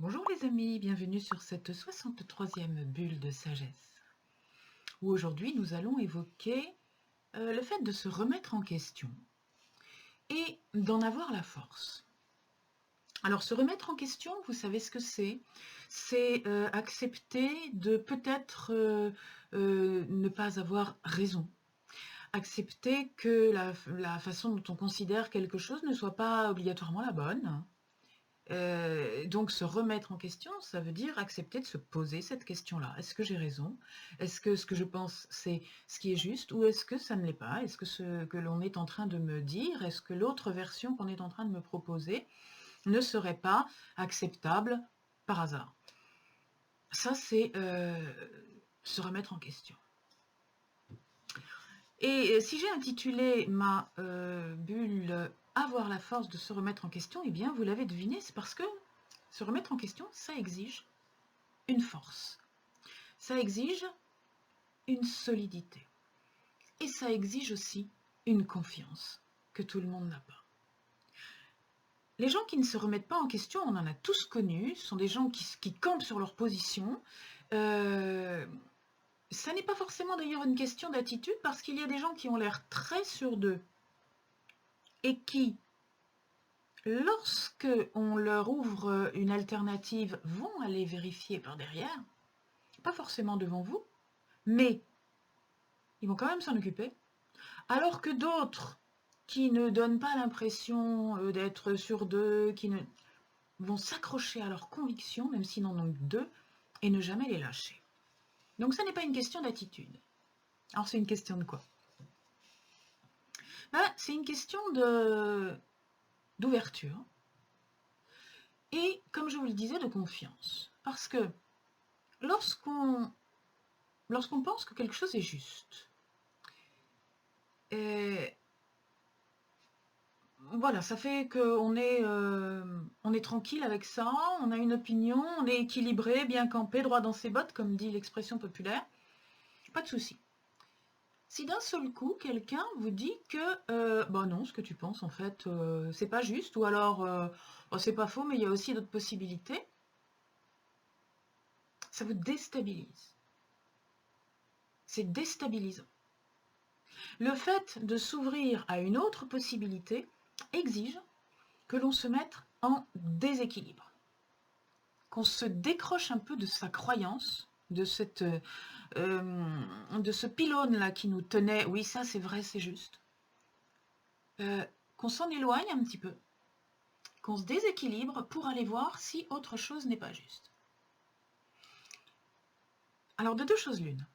Bonjour les amis, bienvenue sur cette 63e bulle de sagesse, où aujourd'hui nous allons évoquer le fait de se remettre en question et d'en avoir la force. Alors se remettre en question, vous savez ce que c'est? C'est accepter de peut-être ne pas avoir raison. Accepter que la façon dont on considère quelque chose ne soit pas obligatoirement la bonne. Donc se remettre en question, ça veut dire accepter de se poser cette question-là. Est-ce que j'ai raison? Est-ce que ce que je pense, c'est ce qui est juste ou est-ce que ça ne l'est pas? Est-ce que ce que l'on est en train de me dire, est-ce que l'autre version qu'on est en train de me proposer ne serait pas acceptable par hasard? Ça, c'est se remettre en question. Et si j'ai intitulé ma bulle Avoir la force de se remettre en question, eh bien, vous l'avez deviné, c'est parce que se remettre en question, ça exige une force. Ça exige une solidité. Et ça exige aussi une confiance que tout le monde n'a pas. Les gens qui ne se remettent pas en question, on en a tous connu, sont des gens qui campent sur leur position. Ça n'est pas forcément d'ailleurs une question d'attitude, parce qu'il y a des gens qui ont l'air très sûrs d'eux et qui, lorsque on leur ouvre une alternative, vont aller vérifier par derrière, pas forcément devant vous, mais ils vont quand même s'en occuper. Alors que d'autres qui ne donnent pas l'impression d'être sûrs d'eux, vont s'accrocher à leurs convictions, même s'ils n'en ont que deux, et ne jamais les lâcher. Donc ça n'est pas une question d'attitude. Alors c'est une question de quoi? C'est une question d'ouverture et, comme je vous le disais, de confiance. Parce que lorsqu'on pense que quelque chose est juste, voilà, ça fait qu'on est tranquille avec ça, on a une opinion, on est équilibré, bien campé, droit dans ses bottes, comme dit l'expression populaire. Pas de souci. Si d'un seul coup, quelqu'un vous dit que bah non, ce que tu penses, en fait, c'est pas juste, ou alors oh, c'est pas faux, mais il y a aussi d'autres possibilités, ça vous déstabilise. C'est déstabilisant. Le fait de s'ouvrir à une autre possibilité exige que l'on se mette en déséquilibre, qu'on se décroche un peu de sa croyance, de ce pylône-là qui nous tenait, oui, ça c'est vrai, c'est juste, qu'on s'en éloigne un petit peu, qu'on se déséquilibre pour aller voir si autre chose n'est pas juste. Alors de deux choses l'une,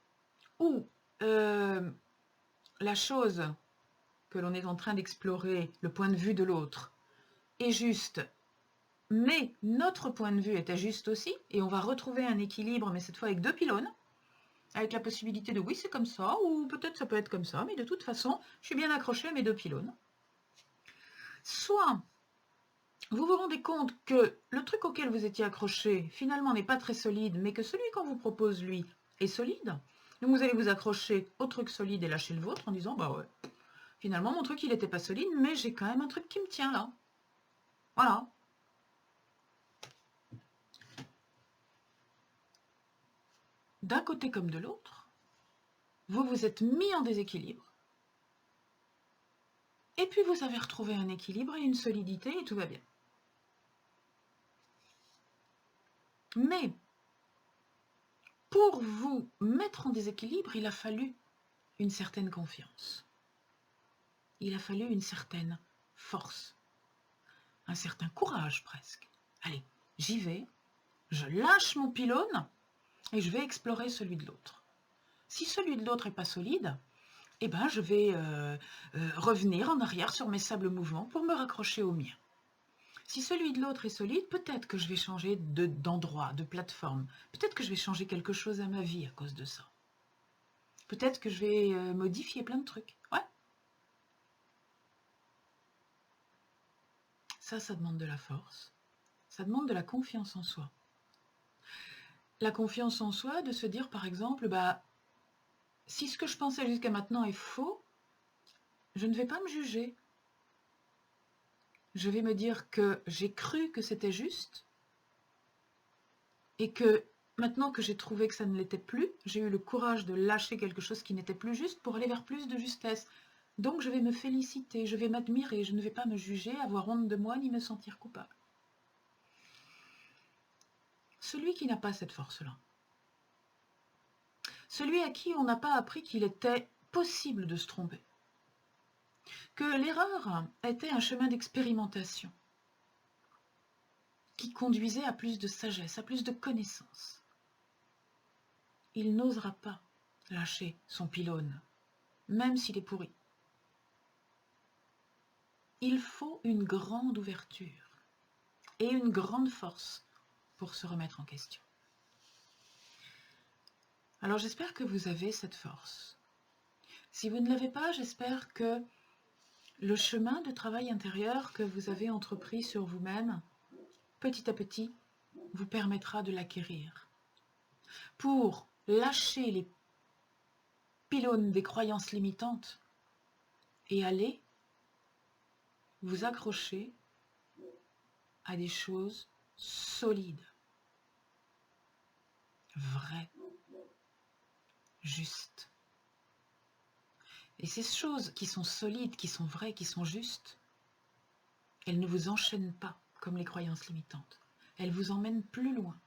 ou la chose que l'on est en train d'explorer, le point de vue de l'autre, est juste, mais notre point de vue était juste aussi, et on va retrouver un équilibre, mais cette fois avec deux pylônes, avec la possibilité de oui, c'est comme ça, ou peut-être ça peut être comme ça, mais de toute façon, je suis bien accroché à mes deux pylônes. Soit vous vous rendez compte que le truc auquel vous étiez accroché, finalement, n'est pas très solide, mais que celui qu'on vous propose, lui, est solide. Donc vous allez vous accrocher au truc solide et lâcher le vôtre en disant, bah ouais, finalement, mon truc, il n'était pas solide, mais j'ai quand même un truc qui me tient là. Voilà. D'un côté comme de l'autre, vous vous êtes mis en déséquilibre. Et puis vous avez retrouvé un équilibre et une solidité et tout va bien. Mais pour vous mettre en déséquilibre, il a fallu une certaine confiance. Il a fallu une certaine force, un certain courage presque. Allez, j'y vais, je lâche mon pylône et je vais explorer celui de l'autre. Si celui de l'autre n'est pas solide, eh ben je vais revenir en arrière sur mes sables mouvants pour me raccrocher au mien. Si celui de l'autre est solide, peut-être que je vais changer d'endroit, de plateforme. Peut-être que je vais changer quelque chose à ma vie à cause de ça. Peut-être que je vais modifier plein de trucs. Ouais. Ça demande de la force. Ça demande de la confiance en soi. La confiance en soi, de se dire par exemple, bah, si ce que je pensais jusqu'à maintenant est faux, je ne vais pas me juger. Je vais me dire que j'ai cru que c'était juste, et que maintenant que j'ai trouvé que ça ne l'était plus, j'ai eu le courage de lâcher quelque chose qui n'était plus juste pour aller vers plus de justesse. Donc je vais me féliciter, je vais m'admirer, je ne vais pas me juger, avoir honte de moi, ni me sentir coupable. Celui qui n'a pas cette force-là, celui à qui on n'a pas appris qu'il était possible de se tromper, que l'erreur était un chemin d'expérimentation qui conduisait à plus de sagesse, à plus de connaissance, il n'osera pas lâcher son pylône, même s'il est pourri. Il faut une grande ouverture et une grande force pour se remettre en question. Alors j'espère que vous avez cette force. Si vous ne l'avez pas, j'espère que le chemin de travail intérieur que vous avez entrepris sur vous-même, petit à petit, vous permettra de l'acquérir. Pour lâcher les pylônes des croyances limitantes et aller vous accrocher à des choses solides, vraies, justes. Et ces choses qui sont solides, qui sont vraies, qui sont justes, elles ne vous enchaînent pas comme les croyances limitantes. Elles vous emmènent plus loin.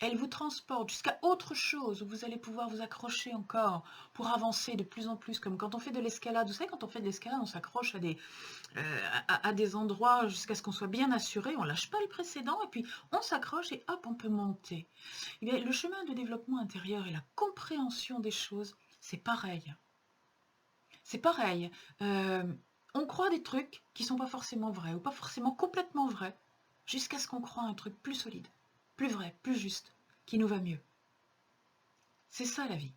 Elles vous transportent jusqu'à autre chose où vous allez pouvoir vous accrocher encore pour avancer de plus en plus, comme quand on fait de l'escalade. Vous savez, quand on fait de l'escalade, on s'accroche à des endroits jusqu'à ce qu'on soit bien assuré, on ne lâche pas le précédent et puis on s'accroche et hop, on peut monter. Eh bien, le chemin de développement intérieur et la compréhension des choses, c'est pareil. C'est pareil. On croit des trucs qui ne sont pas forcément vrais ou pas forcément complètement vrais jusqu'à ce qu'on croit un truc plus solide, plus vrai, plus juste, qui nous va mieux. C'est ça la vie.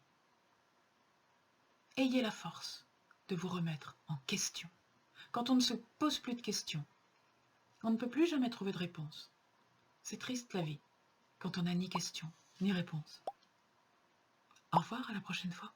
Ayez la force de vous remettre en question. Quand on ne se pose plus de questions, on ne peut plus jamais trouver de réponse. C'est triste la vie, quand on n'a ni question, ni réponse. Au revoir, à la prochaine fois.